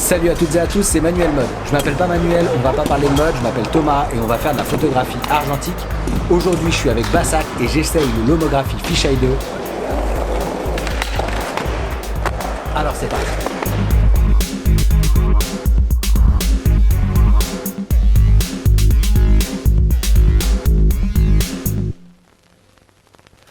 Salut à toutes et à tous, c'est Manuel Mode. Je m'appelle pas Manuel, on va pas parler de mode, je m'appelle Thomas et on va faire de la photographie argentique. Aujourd'hui, je suis avec Bassac et j'essaye le Lomographie Fisheye 2. Alors c'est parti.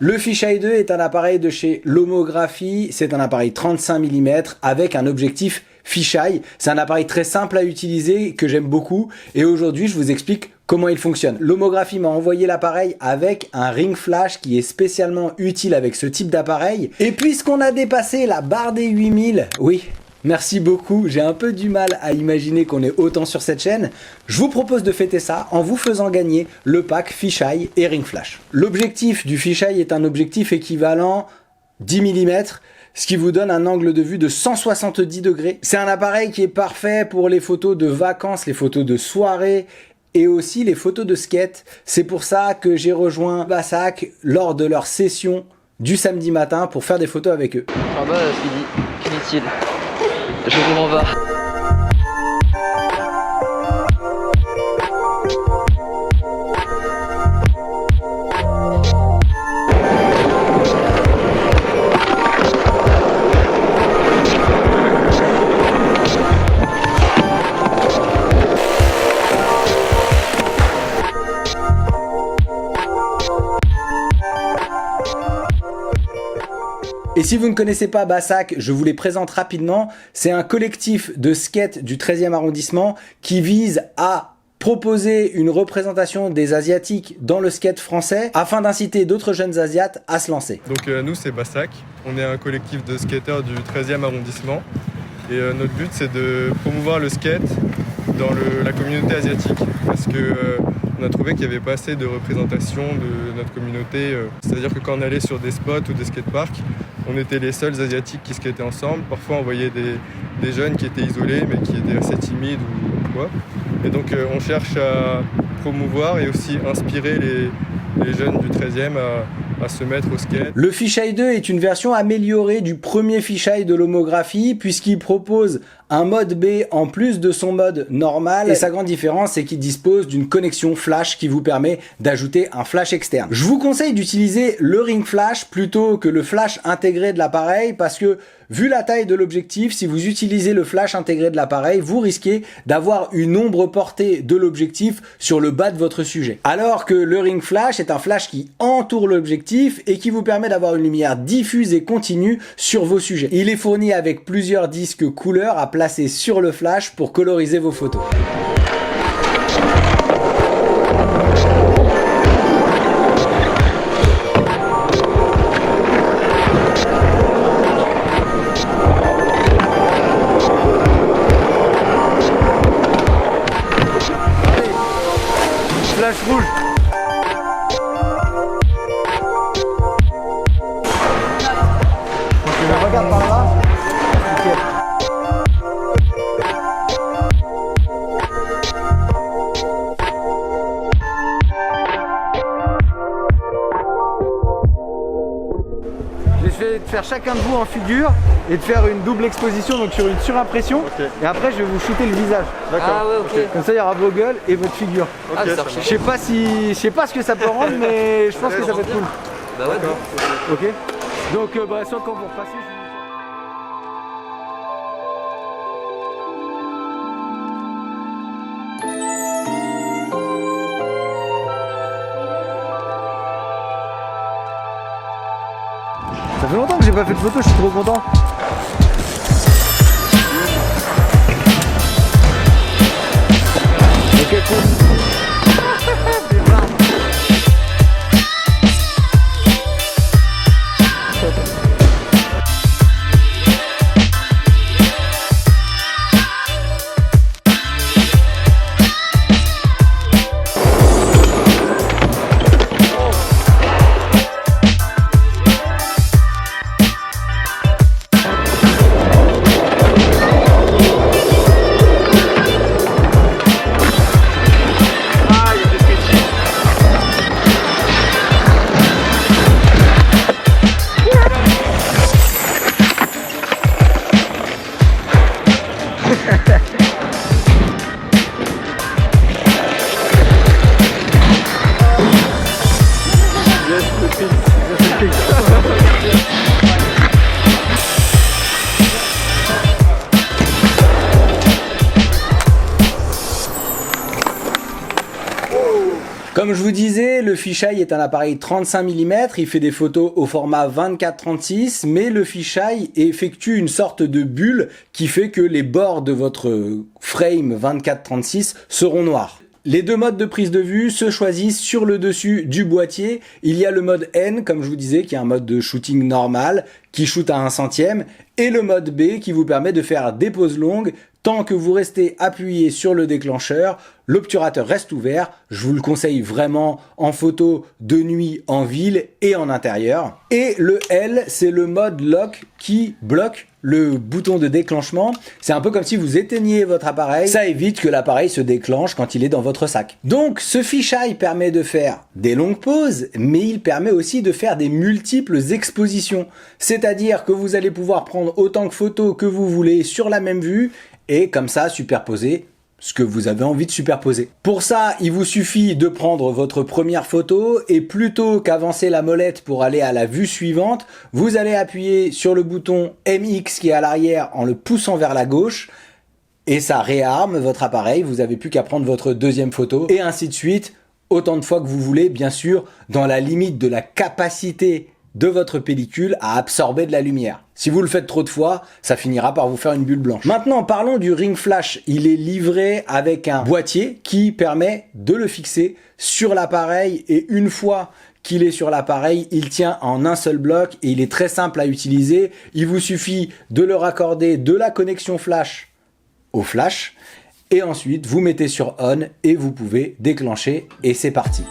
Le Fisheye 2 est un appareil de chez Lomographie, c'est un appareil 35 mm avec un objectif fisheye. C'est un appareil très simple à utiliser que j'aime beaucoup et aujourd'hui je vous explique comment il fonctionne. Lomographie m'a envoyé l'appareil avec un ring flash qui est spécialement utile avec ce type d'appareil. Et puisqu'on a dépassé la barre des 8000, oui, merci beaucoup, j'ai un peu du mal à imaginer qu'on est autant sur cette chaîne. Je vous propose de fêter ça en vous faisant gagner le pack fisheye et ring flash. L'objectif du fisheye est un objectif équivalent 10 mm, ce qui vous donne un angle de vue de 170 degrés. C'est un appareil qui est parfait pour les photos de vacances, les photos de soirée et aussi les photos de skate. C'est pour ça que j'ai rejoint Bassac lors de leur session du samedi matin pour faire des photos avec eux. En bas, ce qu'il dit, inutile. Je vous renvoie. Et si vous ne connaissez pas Bassac, je vous les présente rapidement. C'est un collectif de skate du 13e arrondissement qui vise à proposer une représentation des Asiatiques dans le skate français afin d'inciter d'autres jeunes Asiates à se lancer. Donc nous c'est Bassac, on est un collectif de skateurs du 13e arrondissement et notre but c'est de promouvoir le skate dans la communauté asiatique parce que on a trouvé qu'il n'y avait pas assez de représentation de notre communauté. C'est-à-dire que quand on allait sur des spots ou des skateparks, on était les seuls asiatiques qui skataient ensemble. Parfois on voyait des jeunes qui étaient isolés mais qui étaient assez timides ou quoi. Et donc on cherche à promouvoir et aussi inspirer les jeunes du 13e à se mettre au skate. Le Fisheye 2 est une version améliorée du premier Fisheye de Lomographie puisqu'il propose un mode B en plus de son mode normal et sa grande différence c'est qu'il dispose d'une connexion flash qui vous permet d'ajouter un flash externe. Je vous conseille d'utiliser le ring flash plutôt que le flash intégré de l'appareil parce que vu la taille de l'objectif, si vous utilisez le flash intégré de l'appareil, vous risquez d'avoir une ombre portée de l'objectif sur le bas de votre sujet. Alors que le ring flash est un flash qui entoure l'objectif et qui vous permet d'avoir une lumière diffuse et continue sur vos sujets. Il est fourni avec plusieurs disques couleurs à placer sur le flash pour coloriser vos photos. Flash rouge. Donc, regarde par là. Nickel. Je vais faire chacun de vous en figure et de faire une double exposition, donc sur une surimpression. Okay. Et après je vais vous shooter le visage. Ah ouais, ok. Comme ça il y aura vos gueules et votre figure. Ah, Okay, Je sais pas ce que ça peut rendre, mais je pense que ça peut être cool. Bah ouais, Ok. Donc soit quand vous repassez. Ça fait longtemps que j'ai pas fait de photo, je suis trop content. Ok, cool. Comme je vous disais, le fisheye est un appareil 35 mm, il fait des photos au format 24-36, mais le fisheye effectue une sorte de bulle qui fait que les bords de votre frame 24-36 seront noirs. Les deux modes de prise de vue se choisissent sur le dessus du boîtier. Il y a le mode N, comme je vous disais, qui est un mode de shooting normal, qui shoot à 1 centième, et le mode B qui vous permet de faire des pauses longues. Tant que vous restez appuyé sur le déclencheur, l'obturateur reste ouvert. Je vous le conseille vraiment en photo de nuit, en ville et en intérieur. Et le L, c'est le mode lock qui bloque le bouton de déclenchement. C'est un peu comme si vous éteigniez votre appareil. Ça évite que l'appareil se déclenche quand il est dans votre sac. Donc ce fisheye permet de faire des longues pauses, mais il permet aussi de faire des multiples expositions. C'est-à-dire que vous allez pouvoir prendre autant de photos que vous voulez sur la même vue et comme ça superposer ce que vous avez envie de superposer. Pour ça, il vous suffit de prendre votre première photo et plutôt qu'avancer la molette pour aller à la vue suivante, vous allez appuyer sur le bouton MX qui est à l'arrière en le poussant vers la gauche et ça réarme votre appareil. Vous n'avez plus qu'à prendre votre deuxième photo et ainsi de suite, autant de fois que vous voulez, bien sûr, dans la limite de la capacité de votre pellicule à absorber de la lumière. Si vous le faites trop de fois, ça finira par vous faire une bulle blanche. Maintenant, parlons du ring flash. Il est livré avec un boîtier qui permet de le fixer sur l'appareil et une fois qu'il est sur l'appareil, il tient en un seul bloc et il est très simple à utiliser. Il vous suffit de le raccorder de la connexion flash au flash et ensuite vous mettez sur on et vous pouvez déclencher et c'est parti.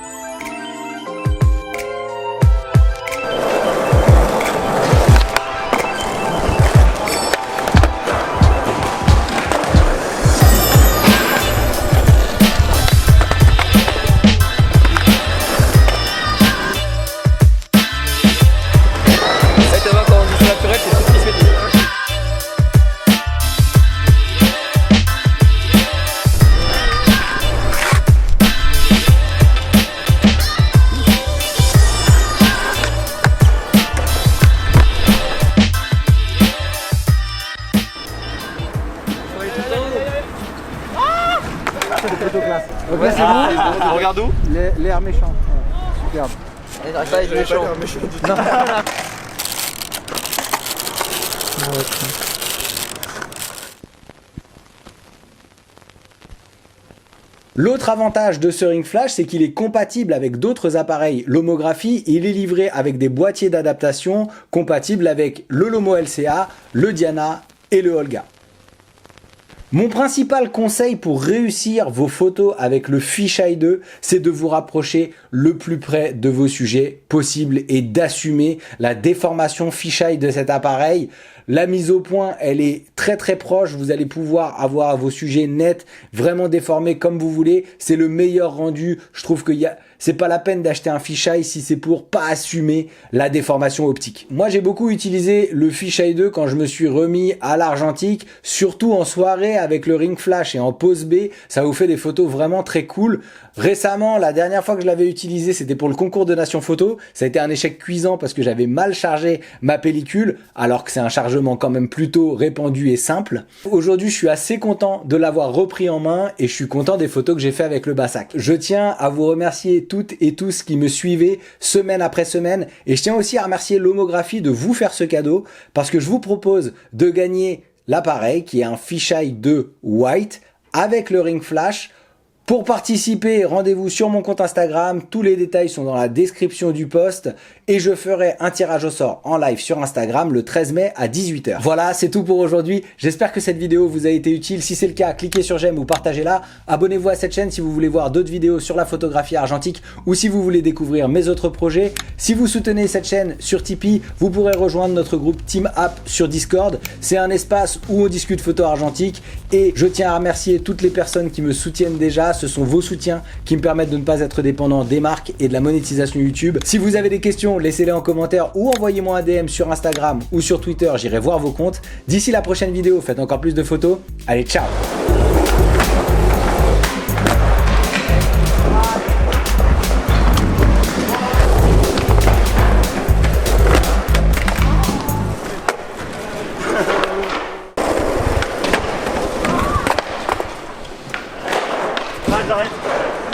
Ok, c'est bon. On regarde où? L'air méchant. Ouais, superbe. J'arrive pas à être méchant. L'autre avantage de ce ring flash, c'est qu'il est compatible avec d'autres appareils Lomographie. Il est livré avec des boîtiers d'adaptation compatibles avec le Lomo LCA, le Diana et le Olga. Mon principal conseil pour réussir vos photos avec le fisheye 2, c'est de vous rapprocher le plus près de vos sujets possible et d'assumer la déformation fisheye de cet appareil. La mise au point, elle est très proche. Vous allez pouvoir avoir vos sujets nets, vraiment déformés comme vous voulez. C'est le meilleur rendu. Je trouve que c'est pas la peine d'acheter un fisheye si c'est pour pas assumer la déformation optique. Moi, j'ai beaucoup utilisé le fisheye 2 quand je me suis remis à l'argentique, surtout en soirée avec le ring flash et en pose B. Ça vous fait des photos vraiment très cool. Récemment, la dernière fois que je l'avais utilisé, c'était pour le concours de Nation Photo. Ça a été un échec cuisant parce que j'avais mal chargé ma pellicule, alors que c'est un chargement quand même plutôt répandu et simple. Aujourd'hui, je suis assez content de l'avoir repris en main et je suis content des photos que j'ai fait avec le Bassac. Je tiens à vous remercier toutes et tous qui me suivez semaine après semaine et je tiens aussi à remercier Lomographie de vous faire ce cadeau parce que je vous propose de gagner l'appareil qui est un fisheye 2 white avec le ring flash. Pour participer, rendez-vous sur mon compte Instagram, tous les détails sont dans la description du post et je ferai un tirage au sort en live sur Instagram le 13 mai à 18 h. Voilà, c'est tout pour aujourd'hui. J'espère que cette vidéo vous a été utile. Si c'est le cas, cliquez sur j'aime ou partagez-la. Abonnez-vous à cette chaîne si vous voulez voir d'autres vidéos sur la photographie argentique ou si vous voulez découvrir mes autres projets. Si vous soutenez cette chaîne sur Tipeee, vous pourrez rejoindre notre groupe Team App sur Discord. C'est un espace où on discute photo argentique et je tiens à remercier toutes les personnes qui me soutiennent déjà ce sont vos soutiens qui me permettent de ne pas être dépendant des marques et de la monétisation YouTube. Si vous avez des questions, laissez-les en commentaire ou envoyez-moi un DM sur Instagram ou sur Twitter, j'irai voir vos comptes. D'ici la prochaine vidéo, faites encore plus de photos. Allez, ciao! J'arrête.